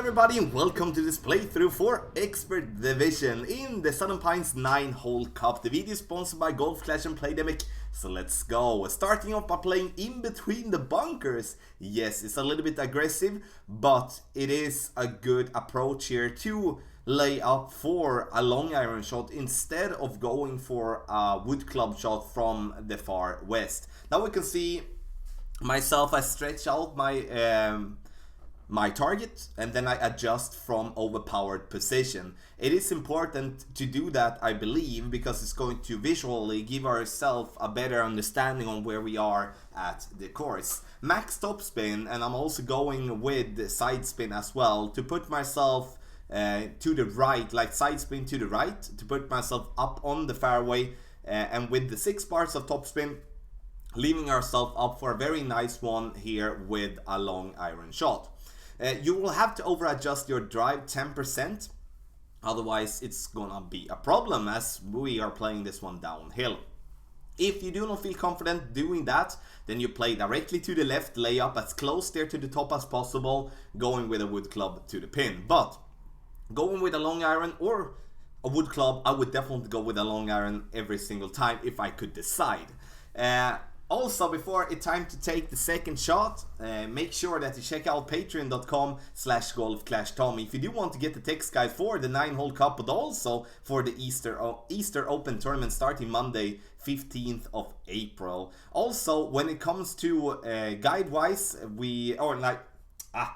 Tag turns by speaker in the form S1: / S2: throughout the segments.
S1: everybody and welcome to this playthrough for Expert Division in the Southern Pines 9-hole cup. The video is sponsored by Golf Clash and Playdemic, so let's go. Starting off by playing in between the bunkers. Yes, it's a little bit aggressive, but it is a good approach here to lay up for a long iron shot instead of going for a wood club shot from the far west. Now we can see myself, I stretch out my target and then I adjust from overpowered position. It is important to do that, I believe, because it's going to visually give ourselves a better understanding on where we are at the course. Max topspin, and I'm also going with side spin as well to put myself to the right, like side spin to the right, to put myself up on the fairway, and with the 6 bars of topspin, leaving ourselves up for a very nice one here with a long iron shot. You will have to over adjust your drive 10%, otherwise it's gonna be a problem as we are playing this one downhill. If you do not feel confident doing that, then you play directly to the left, lay up as close there to the top as possible, going with a wood club to the pin. But going with a long iron or a wood club, I would definitely go with a long iron every single time if I could decide. Also, before it's time to take the second shot, make sure that you check out patreon.com/golfclashtommy if you do want to get the text guide for the 9-hole cup, but also for the Easter Open tournament starting Monday, 15th of April. Also, when it comes to guide-wise,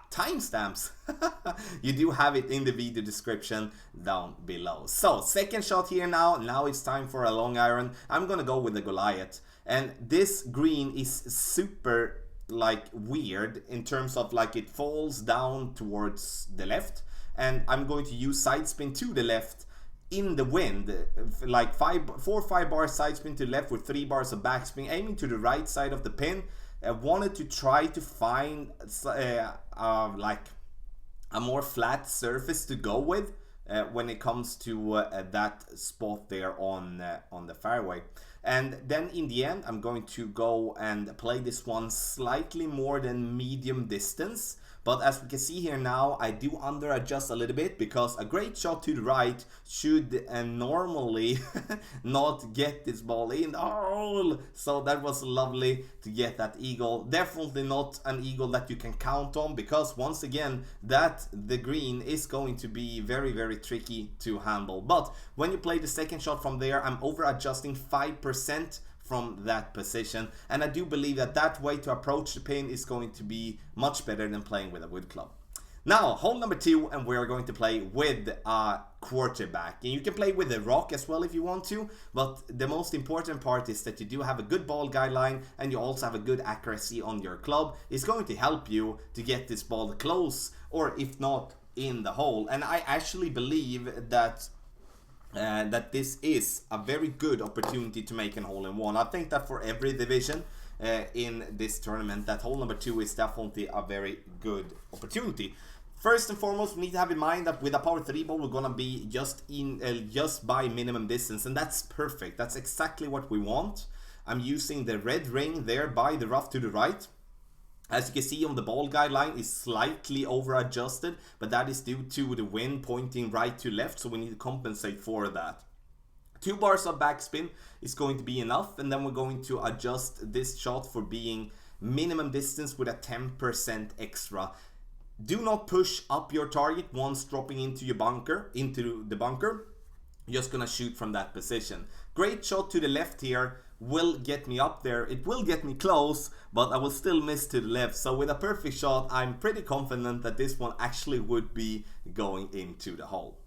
S1: timestamps, you do have it in the video description down below. So, second shot here now. Now it's time for a long iron. I'm gonna go with the Goliath. And this green is super weird in terms of it falls down towards the left, and I'm going to use side spin to the left in the wind, 4 or 5 bars side spin to the left with 3 bars of backspin, aiming to the right side of the pin. I wanted to try to find a more flat surface to go with when it comes to that spot there on the fairway. And then in the end, I'm going to go and play this one slightly more than medium distance. But as we can see here now, I do under adjust a little bit because a great shot to the right should normally not get this ball in the hole. So that was lovely to get that eagle. Definitely not an eagle that you can count on, because once again, the green is going to be very, very tricky to handle. But when you play the second shot from there, I'm over adjusting 5% from that position, and I do believe that way to approach the pin is going to be much better than playing with a wood club. Now, hole number 2, and we're going to play with a quarterback. And you can play with a rock as well if you want to, but the most important part is that you do have a good ball guideline and you also have a good accuracy on your club. It's going to help you to get this ball close, or if not, in the hole. And I actually believe that this is a very good opportunity to make an hole-in-one. I think that for every division in this tournament, that hole number 2 is definitely a very good opportunity. First and foremost, we need to have in mind that with a power 3 ball, we're gonna be just by minimum distance, and that's perfect. That's exactly what we want. I'm using the red ring there by the rough to the right. As you can see on the ball guideline is slightly over adjusted, but that is due to the wind pointing right to left, so we need to compensate for that. 2 bars of backspin is going to be enough, and then we're going to adjust this shot for being minimum distance with a 10% extra. Do not push up your target once dropping into the bunker. You're just gonna shoot from that position. Great shot to the left here will get me up there. It will get me close, but I will still miss to the left. So with a perfect shot, I'm pretty confident that this one actually would be going into the hole.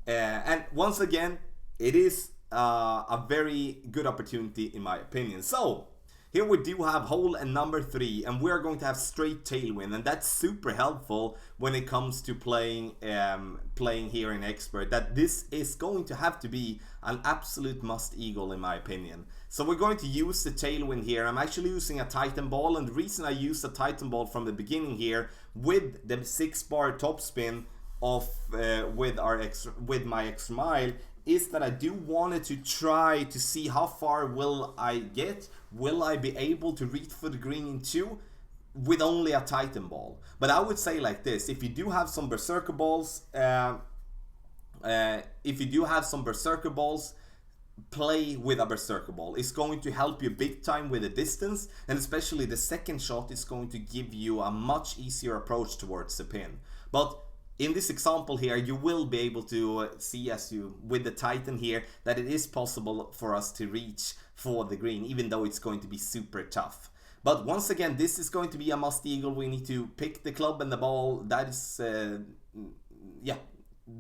S1: And once again, it is a very good opportunity in my opinion. So here we do have hole number 3, and we're going to have straight tailwind, and that's super helpful when it comes to playing here in Expert, that this is going to have to be an absolute must eagle in my opinion. So we're going to use the tailwind here. I'm actually using a Titan ball, and the reason I used a Titan ball from the beginning here with the 6 bar topspin with my extra mile is that I do wanted to try to see how far will I get. Will I be able to reach for the green in 2 with only a Titan ball. But I would say like this: if you do have some Berserker balls, play with a Berserker ball. It's going to help you big time with the distance, and especially the second shot is going to give you a much easier approach towards the pin. But in this example here, you will be able to see, as you with the Titan here, that it is possible for us to reach for the green, even though it's going to be super tough. But once again, this is going to be a must eagle. We need to pick the club and the ball. That is,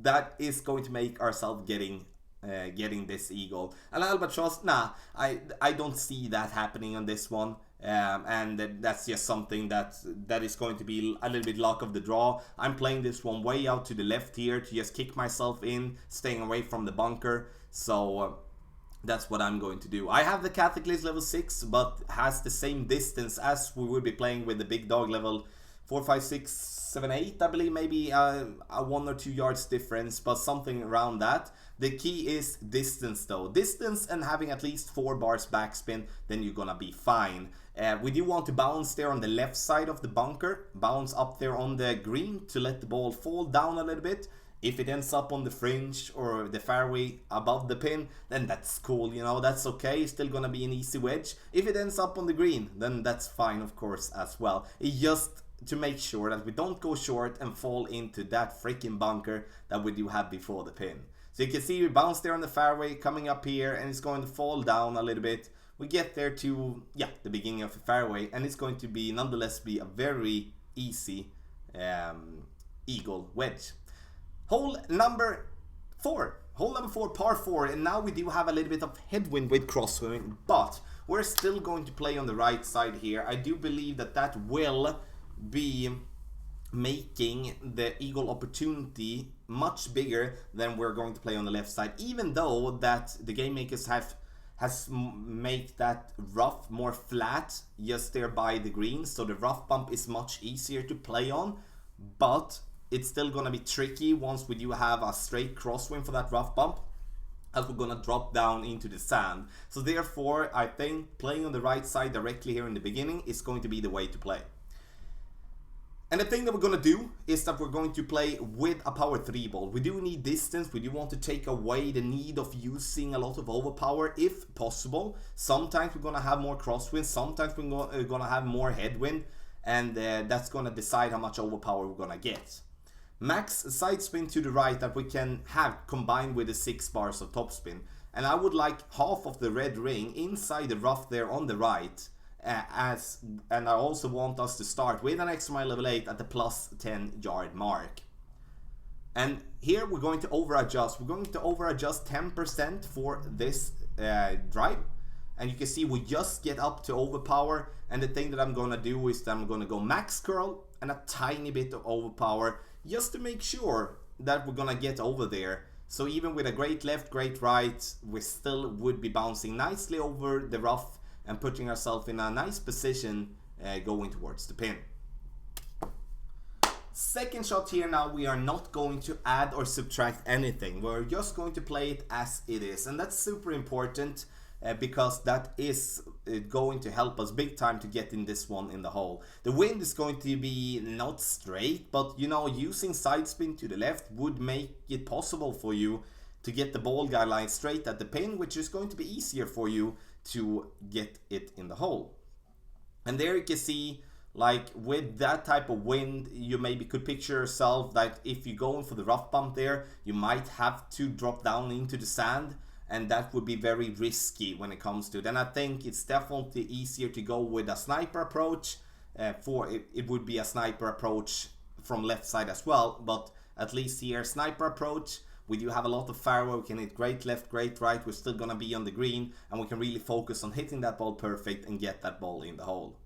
S1: that is going to make ourselves getting this eagle. An albatross, nah, I don't see that happening on this one. And that's just something that is going to be a little bit luck of the draw. I'm playing this one way out to the left here to just kick myself in, staying away from the bunker. So that's what I'm going to do. I have the Cataclysm level 6, but has the same distance as we would be playing with the big dog level 4, 5, 6, 7, 8, I believe, maybe a 1 or 2 yards difference, but something around that. The key is distance though. Distance and having at least 4 bars backspin, then you're gonna be fine. We do want to bounce there on the left side of the bunker, bounce up there on the green to let the ball fall down a little bit. If it ends up on the fringe or the fairway above the pin, then that's cool, you know, that's okay. It's still gonna be an easy wedge. If it ends up on the green, then that's fine, of course, as well. It's just to make sure that we don't go short and fall into that freaking bunker that we do have before the pin. So you can see we bounce there on the fairway, coming up here, and it's going to fall down a little bit. We get there to, the beginning of the fairway, and it's going to be, nonetheless, be a very easy eagle wedge. Hole number 4. Hole number 4, par 4, and now we do have a little bit of headwind with crosswind, but we're still going to play on the right side here. I do believe that that will be making the eagle opportunity much bigger than we're going to play on the left side, even though that the game makers has made that rough more flat just there by the green, so the rough bump is much easier to play on, but it's still gonna be tricky once we do have a straight crosswind for that rough bump, as we're gonna drop down into the sand. So therefore I think playing on the right side directly here in the beginning is going to be the way to play. And the thing that we're going to do is that we're going to play with a power 3 ball. We do need distance. We do want to take away the need of using a lot of overpower if possible. Sometimes we're going to have more crosswind. Sometimes we're going to have more headwind. And that's going to decide how much overpower we're going to get. Max side spin to the right that we can have combined with the 6 bars of topspin. And I would like half of the red ring inside the rough there on the right. And I also want us to start with an extra mile level 8 at the plus 10 yard mark. And here we're going to over adjust. We're going to over adjust 10% for this drive. And you can see we just get up to overpower. And the thing that I'm going to do is that I'm going to go max curl and a tiny bit of overpower just to make sure that we're going to get over there. So even with a great left, great right, we still would be bouncing nicely over the rough and putting ourselves in a nice position going towards the pin. Second shot here now, we are not going to add or subtract anything. We're just going to play it as it is. And that's super important because that is going to help us big time to get in this one in the hole. The wind is going to be not straight, but you know, using side spin to the left would make it possible for you to get the ball guideline straight at the pin, which is going to be easier for you to get it in the hole. And there you can see, like with that type of wind, you maybe could picture yourself that if you're going for the rough bump there, you might have to drop down into the sand, and that would be very risky when it comes to it. And I think it's definitely easier to go with a sniper approach. It would be a sniper approach from left side as well, but at least here sniper approach. We do have a lot of fairway, we can hit great left, great right, we're still going to be on the green, and we can really focus on hitting that ball perfect and get that ball in the hole.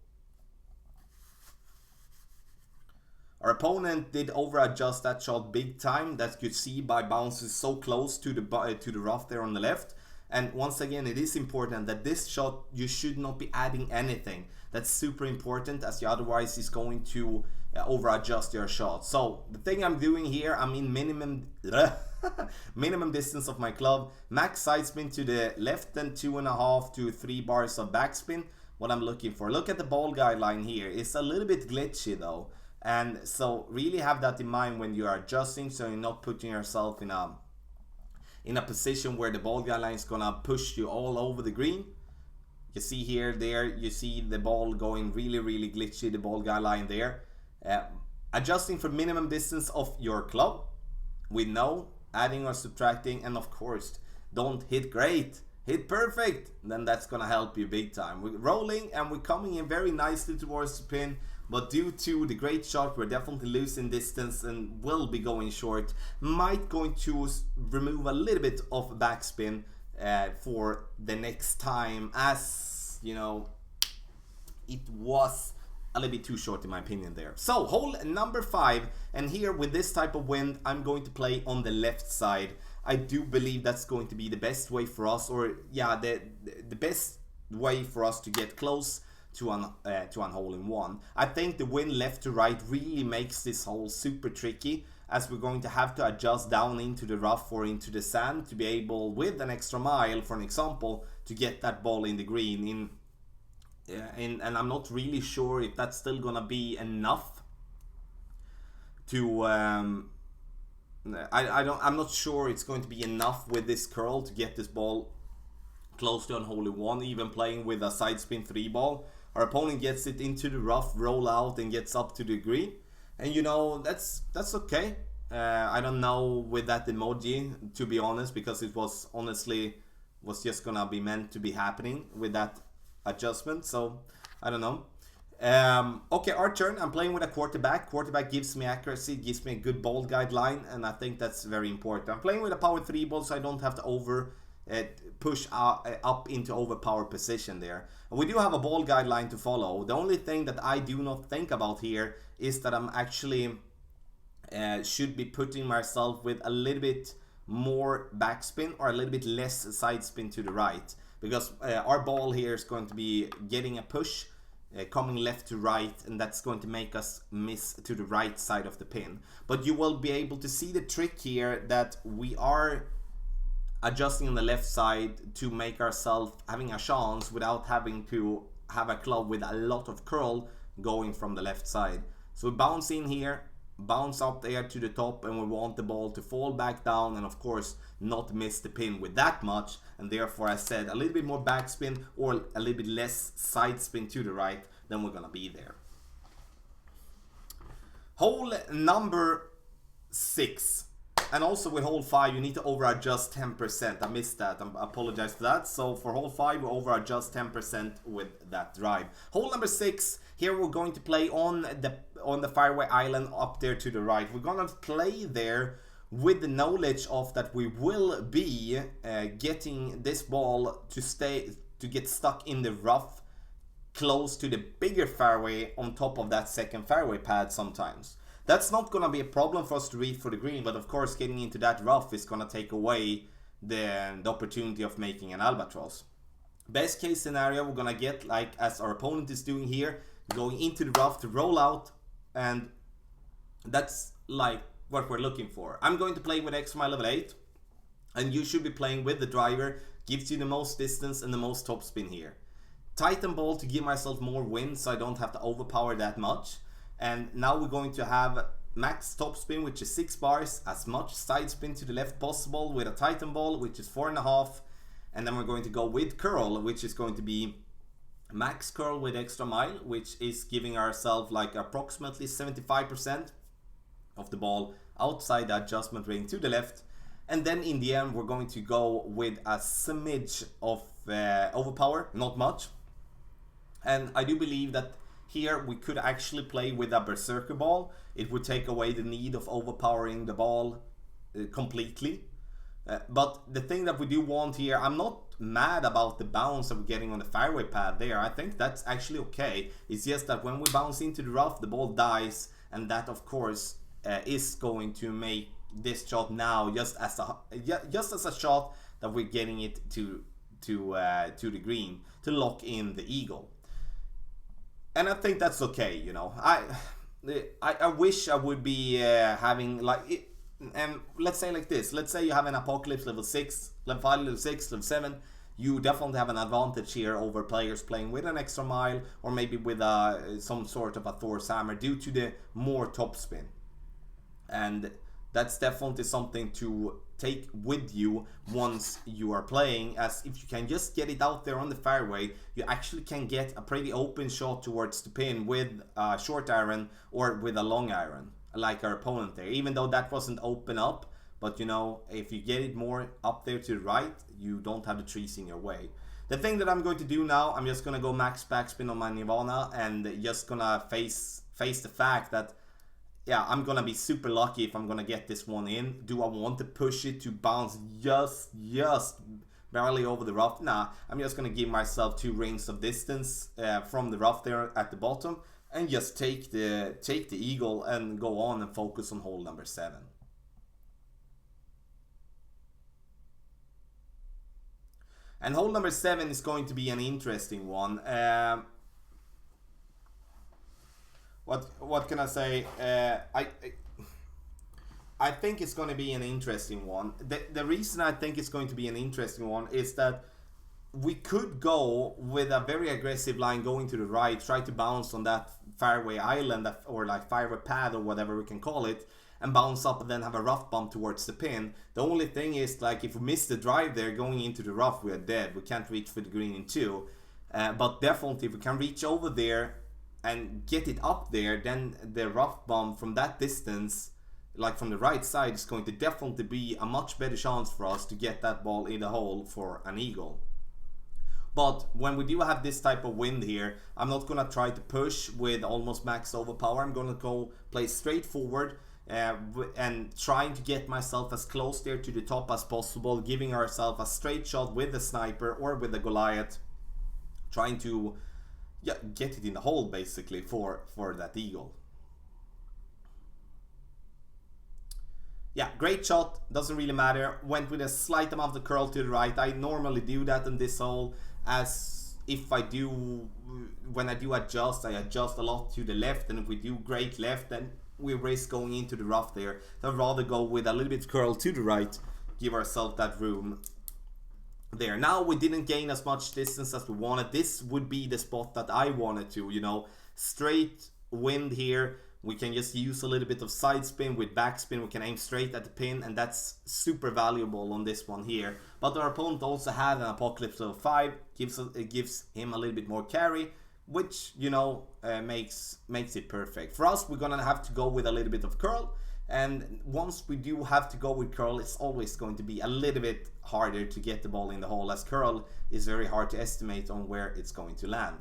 S1: Our opponent did over adjust that shot big time, that you could see by bounces so close to the rough there on the left. And once again, it is important that this shot, you should not be adding anything. That's super important, as you otherwise is going to over adjust your shot. So the thing I'm doing here, I'm in minimum distance of my club, max side spin to the left and 2.5 to 3 bars of backspin, what I'm looking for. Look at the ball guideline here. It's a little bit glitchy though. And so really have that in mind when you are adjusting, so you're not putting yourself in a position where the ball guideline is gonna push you all over the green. You see here, there, you see the ball going really glitchy, the ball guideline there. Adjusting for minimum distance of your club with no adding or subtracting, and of course, don't hit great, hit perfect. Then that's gonna help you big time. We're rolling and we're coming in very nicely towards the pin, but due to the great shot, we're definitely losing distance and will be going short. Might going to remove a little bit of backspin for the next time, as you know, it was a little bit too short in my opinion there. So hole number 5, and here with this type of wind, I'm going to play on the left side. I do believe that's going to be the best way for us, or yeah, the best way for us to get close to an hole in one. I think the wind left to right really makes this hole super tricky, as we're going to have to adjust down into the rough or into the sand to be able, with an extra mile for an example, to get that ball in the green. And I'm not really sure if that's still gonna be enough to I'm not sure it's going to be enough with this curl to get this ball close to unhole in one, even playing with a side spin 3 ball. Our opponent gets it into the rough, roll out, and gets up to the green. And you know, that's okay. I don't know with that emoji, to be honest, because it was honestly just gonna be meant to be happening with that adjustment. So I don't know. Okay, our turn. I'm playing with a quarterback. Quarterback gives me accuracy, gives me a good ball guideline, and I think that's very important. I'm playing with a power 3 ball, so I don't have to push up into overpower position there. And we do have a ball guideline to follow. The only thing that I do not think about here is that I'm actually should be putting myself with a little bit more backspin or a little bit less side spin to the right, because our ball here is going to be getting a push coming left to right, and that's going to make us miss to the right side of the pin. But you will be able to see the trick here, that we are adjusting on the left side to make ourselves having a chance without having to have a club with a lot of curl going from the left side. So we bounce in here, bounce up there to the top, and we want the ball to fall back down and of course not miss the pin with that much. And therefore I said a little bit more backspin or a little bit less side spin to the right, then we're gonna be there. Hole number 6. And also with hole 5, you need to over adjust 10%. I missed that. I apologize for that. So for hole 5, we over adjust 10% with that drive. Hole number 6. Here we're going to play on the fairway island up there to the right. We're gonna play there with the knowledge of that we will be getting this ball to get stuck in the rough close to the bigger fairway on top of that second fairway pad sometimes. That's not going to be a problem for us to read for the green, but of course getting into that rough is going to take away the opportunity of making an albatross. Best case scenario, we're going to get, like as our opponent is doing here, going into the rough to roll out, and that's like what we're looking for. I'm going to play with extra mile level 8, and you should be playing with the driver. Gives you the most distance and the most topspin here. Tighten ball to give myself more wind so I don't have to overpower that much. And now we're going to have max topspin, which is 6 bars, as much side spin to the left possible with a tighten ball, which is 4.5. And then we're going to go with curl, which is going to be max curl with extra mile, which is giving ourselves like approximately 75% of the ball outside the adjustment ring to the left. And then in the end, we're going to go with a smidge of overpower, not much. And I do believe that here we could actually play with a berserker ball. It would take away the need of overpowering the ball completely. But the thing that we do want here, I'm not mad about the bounce that we're getting on the fairway pad there. I think that's actually okay. It's just that when we bounce into the rough, the ball dies, and that of course is going to make this shot now just as a shot that we're getting it to the green to lock in the eagle. And I think that's okay, you know. I wish I would be having like it, and let's say like this. Let's say you have an apocalypse level 6, level 5, level 6, level 7. you definitely have an advantage here over players playing with an extra mile or maybe with some sort of a Thor's hammer due to the more topspin. And that's definitely something to take with you once you are playing, as if you can just get it out there on the fairway, you actually can get a pretty open shot towards the pin with a short iron or with a long iron, like our opponent there, even though that wasn't open up. But you know, if you get it more up there to the right, you don't have the trees in your way. The thing that I'm going to do now, I'm just gonna go max backspin on my Nirvana and just gonna face the fact that, yeah, I'm gonna be super lucky if I'm gonna get this one in. Do I want to push it to bounce just barely over the rough? Nah, I'm just gonna give myself 2 rings of distance from the rough there at the bottom and just take the eagle and go on and focus on hole number 7. And hole number 7 is going to be an interesting one. What can I say? I think it's going to be an interesting one. The reason I think it's going to be an interesting one is that we could go with a very aggressive line going to the right, try to bounce on that fairway island or like fairway pad or whatever we can call it, and bounce up and then have a rough bump towards the pin. The only thing is, like, if we miss the drive there going into the rough, we are dead. We can't reach for the green in 2. But definitely if we can reach over there and get it up there, then the rough bump from that distance, like from the right side, is going to definitely be a much better chance for us to get that ball in the hole for an eagle. But when we do have this type of wind here, I'm not gonna try to push with almost max overpower. I'm gonna go play straight forward and trying to get myself as close there to the top as possible, giving ourselves a straight shot with the sniper or with the Goliath, trying to get it in the hole basically for that eagle. Yeah, great shot, doesn't really matter. Went with a slight amount of curl to the right. I normally do that in this hole, as if I do, when I do adjust, I adjust a lot to the left, and if we do great left, then we risk going into the rough there. So I'd rather go with a little bit curl to the right, give ourselves that room there. Now we didn't gain as much distance as we wanted. This would be the spot that I wanted to, you know, straight wind here. We can just use a little bit of side spin with backspin. We can aim straight at the pin, and that's super valuable on this one here. But our opponent also had an Apocalypse of 5, it gives him a little bit more carry, which, you know, makes it perfect. For us, we're gonna have to go with a little bit of curl, and once we do have to go with curl, it's always going to be a little bit harder to get the ball in the hole, as curl is very hard to estimate on where it's going to land.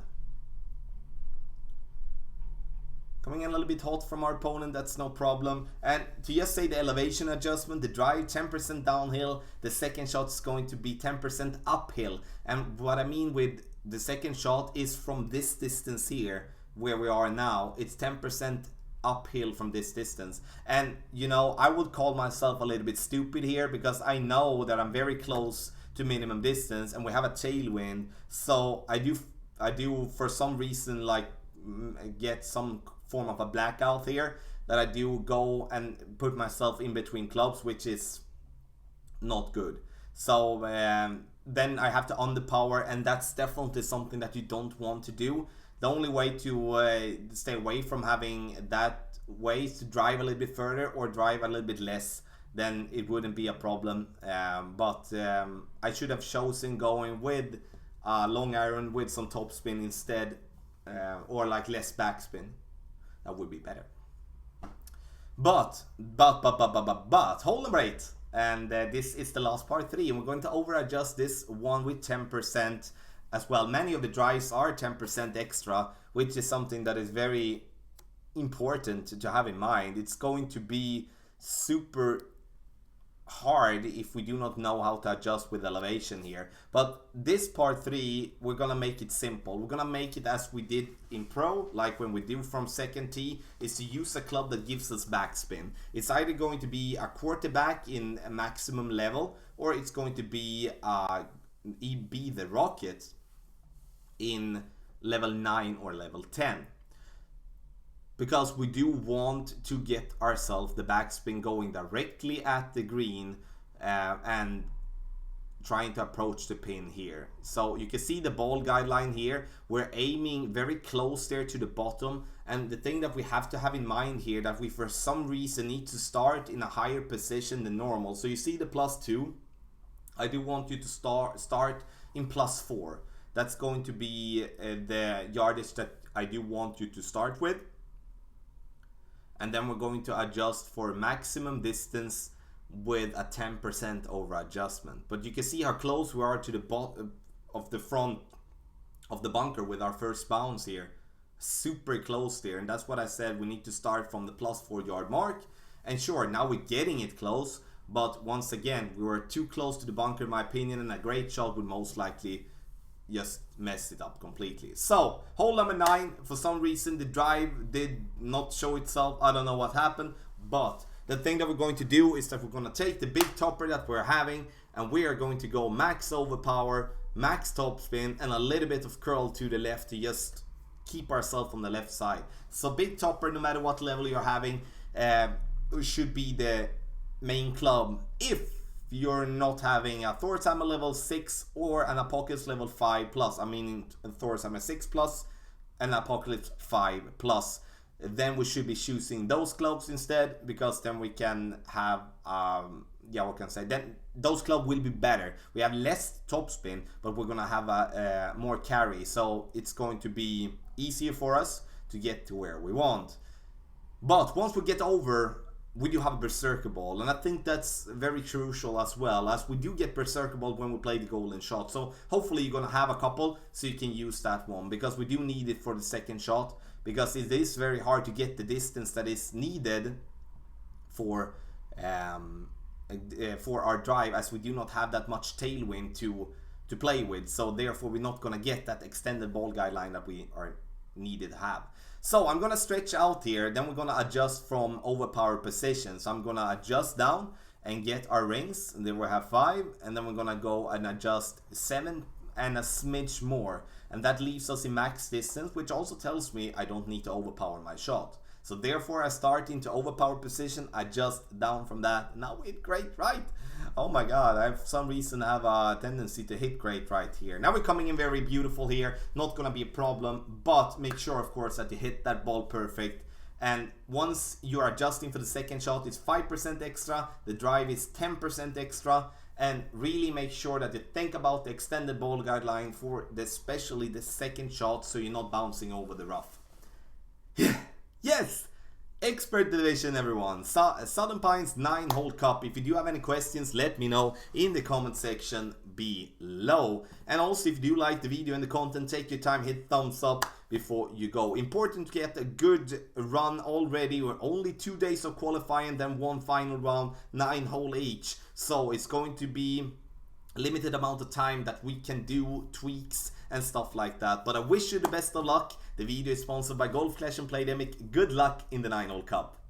S1: Coming in a little bit hot from our opponent, that's no problem. And to just say the elevation adjustment, the drive 10% downhill, the second shot is going to be 10% uphill. And what I mean with the second shot is from this distance here, where we are now, it's 10% uphill from this distance. And you know, I would call myself a little bit stupid here, because I know that I'm very close to minimum distance and we have a tailwind. So I do for some reason like get some form of a blackout here, that I do go and put myself in between clubs, which is not good. So then I have to underpower, and that's definitely something that you don't want to do. The only way to stay away from having that way is to drive a little bit further or drive a little bit less. Then it wouldn't be a problem. But I should have chosen going with long iron with some topspin instead, or like less backspin. That would be better. But hole number 8, and this is the last part 3, and we're going to over adjust this one with 10% as well. Many of the drives are 10% extra, which is something that is very important to have in mind. It's going to be super hard if we do not know how to adjust with elevation here. But this part 3, we're gonna make it simple. We're gonna make it as we did in pro, like when we do from second tee, is to use a club that gives us backspin. It's either going to be a quarterback in a maximum level, or it's going to be the rocket in level 9 or level 10. Because we do want to get ourselves the backspin going directly at the green, and trying to approach the pin here. So you can see the ball guideline here. We're aiming very close there to the bottom, and the thing that we have to have in mind here, that we for some reason need to start in a higher position than normal. So you see the +2. I do want you to start in +4. That's going to be the yardage that I do want you to start with. And then we're going to adjust for maximum distance with a 10% over adjustment. But you can see how close we are to the bottom of the front of the bunker with our first bounce here. Super close there, and that's what I said, we need to start from the +4 yard mark. And sure, now we're getting it close, but once again, we were too close to the bunker in my opinion, and a great shot would most likely just mess it up completely. So hole number 9, for some reason the drive did not show itself. I don't know what happened, but the thing that we're going to do is that we're going to take the big topper that we're having, and we are going to go max overpower, max topspin, and a little bit of curl to the left to just keep ourselves on the left side. So big topper, no matter what level you're having, should be the main club if you're not having a Thor's Hammer level 6 or an Apocalypse level 5+. I mean Thor's Hammer 6+ and Apocalypse 5+. Then we should be choosing those clubs instead, because then we can have what can I say, then those clubs will be better. We have less topspin, but we're gonna have a more carry, so it's going to be easier for us to get to where we want. But once we get over, we do have a Berserker Ball, and I think that's very crucial as well, as we do get Berserker Ball when we play the golden shot. So hopefully you're gonna have a couple so you can use that one, because we do need it for the second shot, because it is very hard to get the distance that is needed for our drive, as we do not have that much tailwind to play with. So therefore we're not gonna get that extended ball guideline that we are needed to have. So I'm gonna stretch out here, then we're gonna adjust from overpower position. So I'm gonna adjust down and get our rings, and then we'll have 5, and then we're gonna go and adjust 7 and a smidge more, and that leaves us in max distance, which also tells me I don't need to overpower my shot. So therefore I start into overpower position, adjust down from that. Now we hit great right. Oh my god, I for some reason have a tendency to hit great right here. Now we're coming in very beautiful here, not gonna be a problem, but make sure of course that you hit that ball perfect. And once you're adjusting for the second shot, it's 5% extra, the drive is 10% extra, and really make sure that you think about the extended ball guideline for especially the second shot, so you're not bouncing over the rough. Yes! Expert division, everyone. Southern Pines 9-hole cup. If you do have any questions, let me know in the comment section below. And also, if you do like the video and the content, take your time, hit thumbs up before you go. Important to get a good run already. We're only 2 days of qualifying, then one final round, 9-hole each. So it's going to be a limited amount of time that we can do tweaks and stuff like that. But I wish you the best of luck. The video is sponsored by Golf Clash and Playdemic. Good luck in the 9-hole cup.